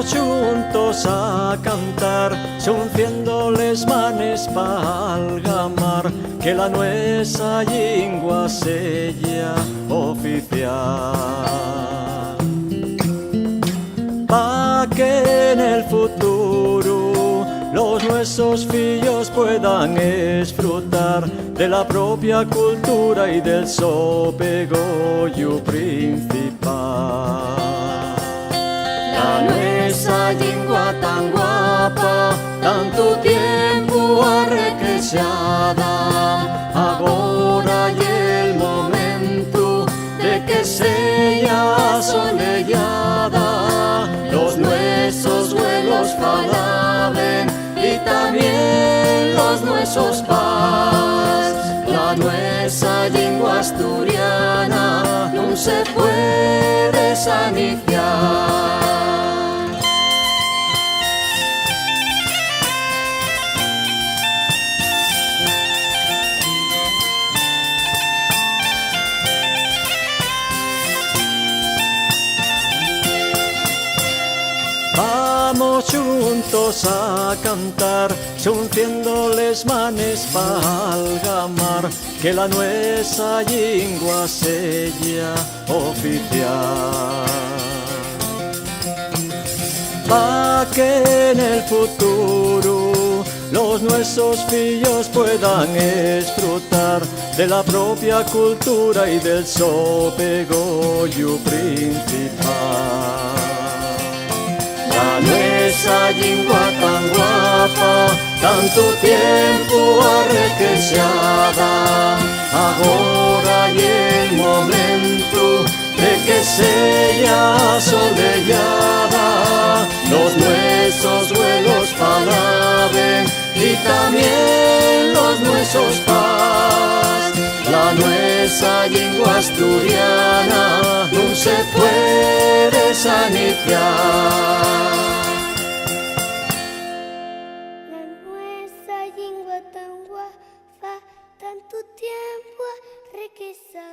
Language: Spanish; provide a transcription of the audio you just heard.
Vamos juntos a cantar, xunciendo les manes palgamar, que la nuestra lengua sella oficial. Pa' que en el futuro los nuestros fillos puedan disfrutar de la propia cultura y del sopegollo principal. La nuestra lengua tan guapa, tanto tiempo arrequechada, ahora y el momento de que sea soleada, los nuestros vuelos falaben y también los nuestros paz. La nuestra lengua asturiana no se puede saniciar. Vamos juntos a cantar, xunciendo les manes palgamar, que la nuestra lengua sella oficial. Pa' que en el futuro los nuestros fillos puedan disfrutar de la propia cultura y del sopegollo principal. La nuestra lengua tan guapa, tanto tiempo arrequechada, ahora y el momento de que sea soleada, los nuestros vuelos falaben y también los nuestros paz. La nuestra lengua asturiana no se puede saniciar. La nuestra lengua tan guapa, tanto tiempo requesada.